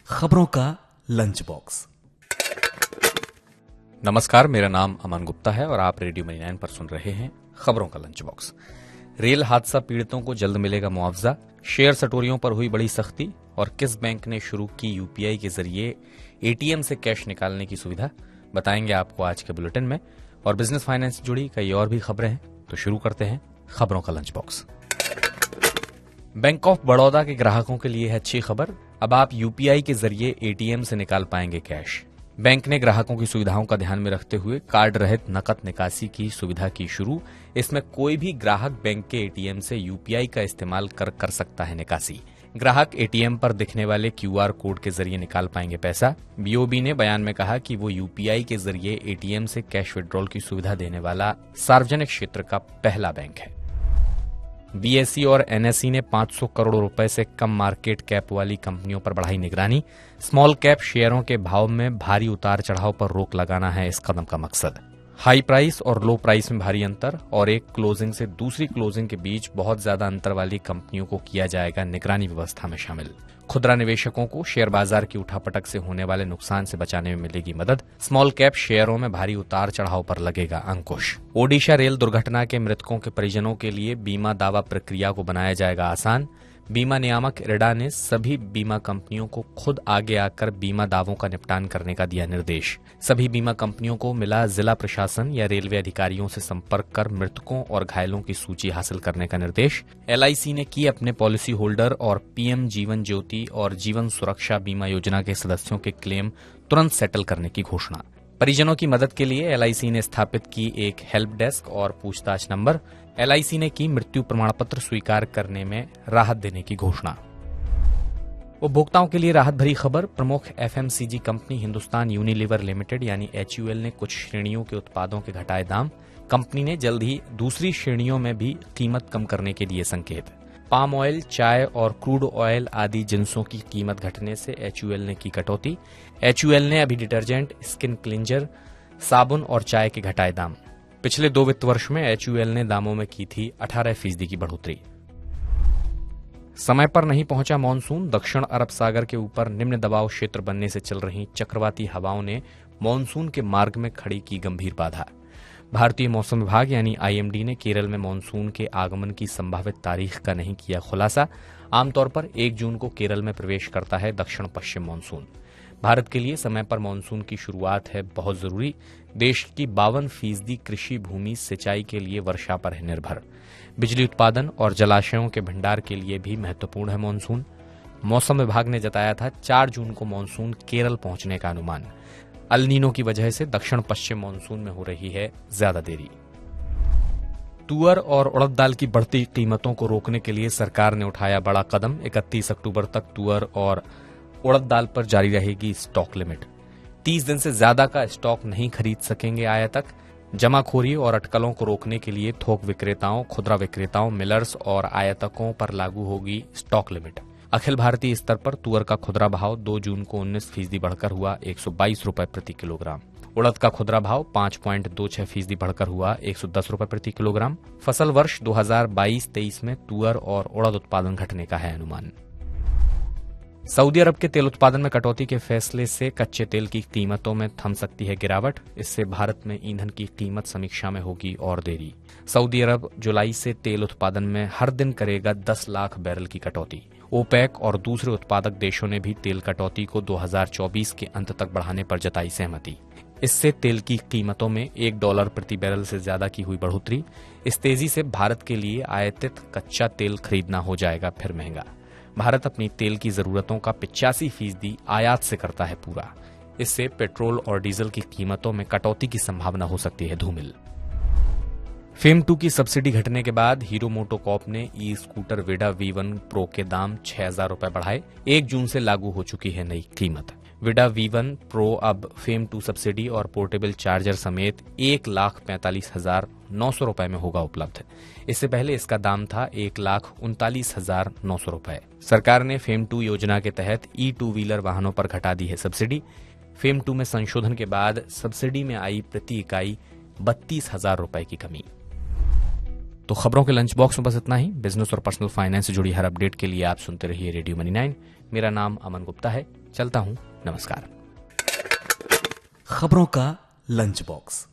खबरों का lunch box. नमस्कार, मेरा नाम अमन गुप्ता है और आप रेडियो मनी 9 पर सुन रहे हैं खबरों का लंच बॉक्स। रेल हादसा पीड़ितों को जल्द मिलेगा मुआवजा, शेयर सटोरियों पर हुई बड़ी सख्ती और किस बैंक ने शुरू की यूपीआई के जरिए एटीएम से कैश निकालने की सुविधा, बताएंगे आपको आज के बुलेटिन में। और बिजनेस फाइनेंस से जुड़ी कई और भी खबरें हैं, तो शुरू करते हैं खबरों का lunch box. Bank of Baroda के ग्राहकों के लिए है अच्छी खबर। अब आप यूपीआई के जरिए एटीएम से निकाल पाएंगे कैश। बैंक ने ग्राहकों की सुविधाओं का ध्यान में रखते हुए कार्ड रहित नकद निकासी की सुविधा की शुरू। इसमें कोई भी ग्राहक बैंक के एटीएम से यूपीआई का इस्तेमाल कर सकता है निकासी। ग्राहक एटीएम पर दिखने वाले क्यूआर कोड के जरिए निकाल पाएंगे पैसा। बीओबी ने बयान में कहा कि वो यूपीआई के जरिए एटीएम से कैश विड्रॉल की सुविधा देने वाला सार्वजनिक क्षेत्र का पहला बैंक है। बीएसई और एनएसई ने 500 करोड़ रुपए से कम मार्केट कैप वाली कंपनियों पर बढ़ाई निगरानी। स्मॉल कैप शेयरों के भाव में भारी उतार चढ़ाव पर रोक लगाना है इस कदम का मकसद। हाई प्राइस और लो प्राइस में भारी अंतर और एक क्लोजिंग से दूसरी क्लोजिंग के बीच बहुत ज्यादा अंतर वाली कंपनियों को किया जाएगा निगरानी व्यवस्था में शामिल। खुदरा निवेशकों को शेयर बाजार की उठापटक से होने वाले नुकसान से बचाने में मिलेगी मदद। स्मॉल कैप शेयरों में भारी उतार चढ़ाव पर लगेगा अंकुश। ओडिशा रेल दुर्घटना के मृतकों के परिजनों के लिए बीमा दावा प्रक्रिया को बनाया जाएगा आसान। बीमा नियामक इरडा ने सभी बीमा कंपनियों को खुद आगे आकर बीमा दावों का निपटान करने का दिया निर्देश। सभी बीमा कंपनियों को मिला जिला प्रशासन या रेलवे अधिकारियों से संपर्क कर मृतकों और घायलों की सूची हासिल करने का निर्देश। एलआईसी ने की अपने पॉलिसी होल्डर और पीएम जीवन ज्योति और जीवन सुरक्षा बीमा योजना के सदस्यों के क्लेम तुरंत सेटल करने की घोषणा। परिजनों की मदद के लिए एलआईसी ने स्थापित की एक हेल्प डेस्क और पूछताछ नंबर। एलआईसी ने की मृत्यु प्रमाण पत्र स्वीकार करने में राहत देने की घोषणा। उपभोक्ताओं के लिए राहत भरी खबर। प्रमुख FMCG company Hindustan Unilever limited यानी एचयूएल ने कुछ श्रेणियों के उत्पादों के घटाए दाम। कंपनी ने जल्द ही दूसरी श्रेणियों में भी कीमत कम करने के दिए संकेत। पाम ऑयल, चाय और क्रूड ऑयल आदि जिंसों की कीमत घटने से एचयूएल ने की कटौती। एचयूएल ने अभी डिटर्जेंट, स्किन क्लींजर, साबुन और चाय के घटाए दाम। पिछले 2 वित्त वर्ष में एचयूएल ने दामों में की थी 18% की बढ़ोतरी। समय पर नहीं पहुंचा मानसून। दक्षिण अरब सागर के ऊपर निम्न दबाव क्षेत्र बनने से चल रही चक्रवाती हवाओं ने मानसून के मार्ग में खड़ी की गंभीर बाधा। भारतीय मौसम विभाग यानी आईएमडी ने केरल में मानसून के आगमन की संभावित तारीख का नहीं किया खुलासा। आमतौर पर 1 जून को केरल में प्रवेश करता है दक्षिण पश्चिम मानसून। भारत के लिए समय पर मानसून की शुरुआत है बहुत जरूरी। देश की 52% कृषि भूमि सिंचाई के लिए वर्षा पर है निर्भर। बिजली उत्पादन और जलाशयों के भंडार के लिए भी महत्वपूर्ण है मानसून। मौसम विभाग ने जताया था 4 जून को मानसून केरल पहुंचने का अनुमान। अल नीनो की वजह से दक्षिण पश्चिम मानसून में हो रही है ज्यादा देरी। तुअर और उड़द दाल की बढ़ती कीमतों को रोकने के लिए सरकार ने उठाया बड़ा कदम। 31 अक्टूबर तक तुअर और उड़द दाल पर जारी रहेगी स्टॉक लिमिट। 30 दिन से ज्यादा का स्टॉक नहीं खरीद सकेंगे आयातक। जमाखोरी और अटकलों को रोकने के लिए थोक विक्रेताओं, खुदरा विक्रेताओं, मिलर्स और आयातकों पर लागू होगी स्टॉक लिमिट। अखिल भारतीय स्तर पर तुअर का खुदरा भाव 2 जून को 19% बढ़कर हुआ 122 रुपए प्रति किलोग्राम। उड़द का खुदरा भाव 5.26% बढ़कर हुआ 110 रुपए प्रति किलोग्राम। फसल वर्ष 2022-23 में तुअर और उड़द उत्पादन घटने का है अनुमान। सऊदी अरब के तेल उत्पादन में कटौती के फैसले से कच्चे तेल की कीमतों में थम सकती है गिरावट। इससे भारत में ईंधन की कीमत समीक्षा में होगी और देरी। सऊदी अरब जुलाई से तेल उत्पादन में हर दिन करेगा 10 लाख बैरल की कटौती। ओपेक और दूसरे उत्पादक देशों ने भी तेल कटौती को 2024 के अंत तक बढ़ाने पर जताई सहमति। इससे तेल की कीमतों में $1 प्रति बैरल से ज्यादा की हुई बढ़ोतरी। इस तेजी से भारत के लिए आयातित कच्चा तेल खरीदना हो जाएगा फिर महंगा। भारत अपनी तेल की जरूरतों का 85% आयात से करता है पूरा। इससे पेट्रोल और डीजल की कीमतों में कटौती की संभावना हो सकती है धूमिल। फेम 2 की सब्सिडी घटने के बाद हीरो मोटोकॉर्प ने ई स्कूटर विडा V1 प्रो के दाम 6,000 रुपए बढ़ाए। 1 जून से लागू हो चुकी है नई कीमत। विडा V1 प्रो अब फेम 2 सब्सिडी और पोर्टेबल चार्जर समेत 1,45,900 रुपए में होगा उपलब्ध। इससे पहले इसका दाम था 1,39,900 रुपए। सरकार ने फेम 2 योजना के तहत ई 2 व्हीलर वाहनों पर घटा दी है सब्सिडी। फेम 2 में संशोधन के बाद सब्सिडी में आई प्रति इकाई 32,000 रुपए की कमी। तो खबरों के लंच बॉक्स में बस इतना ही। बिजनेस और पर्सनल फाइनेंस से जुड़ी हर अपडेट के लिए आप सुनते रहिए रेडियो मनी 9। मेरा नाम अमन गुप्ता है। चलता हूं, नमस्कार। खबरों का लंच बॉक्स।